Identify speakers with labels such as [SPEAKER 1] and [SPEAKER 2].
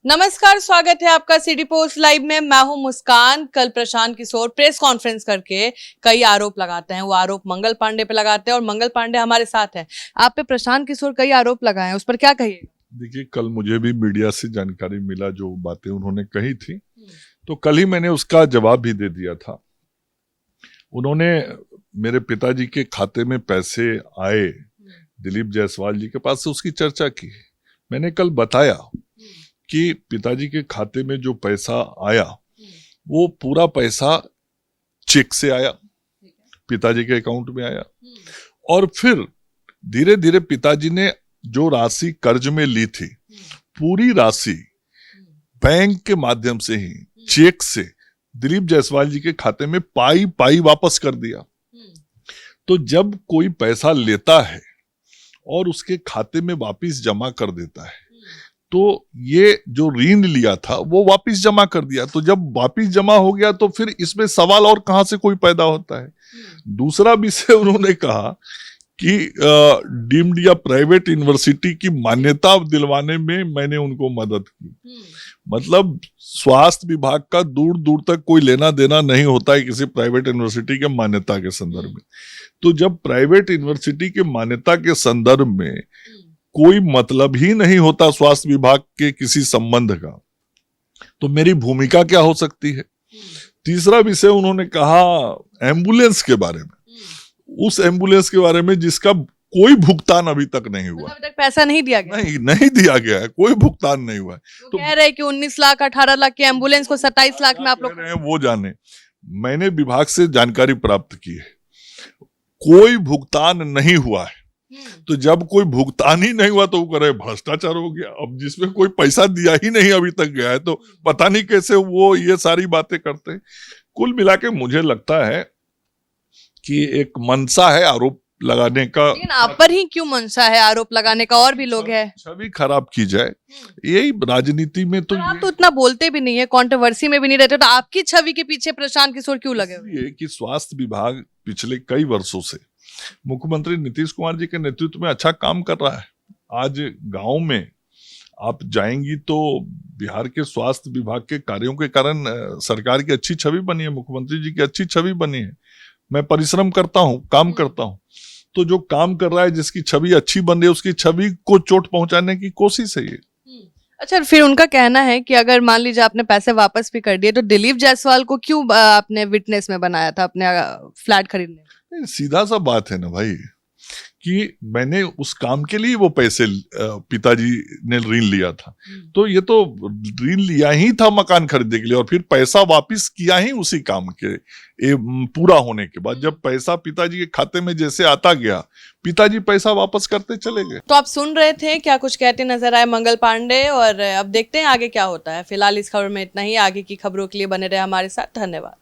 [SPEAKER 1] नमस्कार, स्वागत है आपका सिटी पोस्ट लाइव में। मैं हूं मुस्कान। कल प्रशांत किशोर प्रेस कॉन्फ्रेंस करके कई आरोप लगाते हैं। वो आरोप मंगल पांडे पे लगाते हैं और मंगल पांडे हमारे साथ हैं। आप पे प्रशांत किशोर कई आरोप लगाए हैं, उस पर क्या कहिएगा?
[SPEAKER 2] देखिए, कल मुझे भी मीडिया से जानकारी मिला, जो बातें उन्होंने कही थी, तो कल ही मैंने उसका जवाब भी दे दिया था। उन्होंने मेरे पिताजी के खाते में पैसे आए, दिलीप जायसवाल जी के पास से उसकी चर्चा की। मैंने कल बताया कि पिताजी के खाते में जो पैसा आया वो पूरा पैसा चेक से आया, पिताजी के अकाउंट में आया, और फिर धीरे धीरे पिताजी ने जो राशि कर्ज में ली थी, पूरी राशि बैंक के माध्यम से ही चेक से दिलीप जायसवाल जी के खाते में पाई पाई वापस कर दिया। तो जब कोई पैसा लेता है और उसके खाते में वापस जमा कर देता है, तो ये जो ऋण लिया था वो वापस जमा कर दिया। तो जब वापस जमा हो गया तो फिर इसमें सवाल और कहां से कोई पैदा होता है। दूसरा विषय उन्होंने कहा कि डीम्ड या प्राइवेट यूनिवर्सिटी की मान्यता दिलवाने में मैंने उनको मदद की। मतलब स्वास्थ्य विभाग का दूर दूर तक कोई लेना देना नहीं होता है किसी प्राइवेट यूनिवर्सिटी के मान्यता के संदर्भ में। तो जब प्राइवेट यूनिवर्सिटी के मान्यता के संदर्भ में कोई मतलब ही नहीं होता स्वास्थ्य विभाग के किसी संबंध का, तो मेरी भूमिका क्या हो सकती है। तीसरा विषय उन्होंने कहा एम्बुलेंस के बारे में, उस एम्बुलेंस के बारे में जिसका कोई भुगतान अभी तक नहीं हुआ।
[SPEAKER 1] अभी तक पैसा नहीं दिया गया?
[SPEAKER 2] नहीं दिया गया है, कोई भुगतान नहीं हुआ है।
[SPEAKER 1] तो कह रहे हैं कि 19 लाख 18 लाख की एम्बुलेंस को 27 लाख में आप लोग
[SPEAKER 2] वो जाने। मैंने विभाग से जानकारी प्राप्त की है, कोई भुगतान नहीं हुआ है। तो जब कोई भुगतान ही नहीं हुआ तो वो करे भ्रष्टाचार हो गया। अब जिसमें कोई पैसा दिया ही नहीं अभी तक गया है, तो पता नहीं कैसे वो ये सारी बातें करते हैं। कुल मिला के मुझे लगता है कि एक मनसा है आरोप लगाने का।
[SPEAKER 1] लेकिन आप पर ही क्यों मनसा है आरोप लगाने का? और भी लोग हैं।
[SPEAKER 2] छवि खराब की जाए, यही राजनीति में। तो
[SPEAKER 1] आप तो उतना बोलते भी नहीं है, कंट्रोवर्सी में भी नहीं रहते, तो आपकी छवि के पीछे प्रशांत किशोर क्यों लगे हुए?
[SPEAKER 2] ये कि स्वास्थ्य विभाग पिछले कई वर्षों से मुख्यमंत्री नीतीश कुमार जी के नेतृत्व में अच्छा काम कर रहा है। आज गांव में आप जाएंगी तो बिहार के स्वास्थ्य विभाग के कार्यों के कारण सरकार की अच्छी छवि बनी है, मुख्यमंत्री जी की अच्छी छवि बनी है। मैं परिश्रम करता हूं, काम करता हूं, तो जो काम कर रहा है, जिसकी छवि अच्छी बन रही है, उसकी छवि को चोट पहुंचाने की कोशिश है ये।
[SPEAKER 1] अच्छा, फिर उनका कहना है कि अगर मान लीजिए आपने पैसे वापस भी कर दिए तो दिलीप जायसवाल को क्यों आपने विटनेस में बनाया था अपने फ्लैट खरीदने?
[SPEAKER 2] सीधा सा बात है ना भाई, कि मैंने उस काम के लिए वो पैसे पिताजी ने ऋण लिया था, तो ये तो ऋण लिया ही था मकान खरीदने के लिए, और फिर पैसा वापस किया ही उसी काम के पूरा होने के बाद। जब पैसा पिताजी के खाते में जैसे आता गया, पिताजी पैसा वापस करते चले गए।
[SPEAKER 1] तो आप सुन रहे थे, क्या कुछ कहते नजर आए मंगल पांडे, और अब देखते हैं आगे क्या होता है। फिलहाल इस खबर में इतना ही। आगे की खबरों के लिए बने रहे हमारे साथ। धन्यवाद।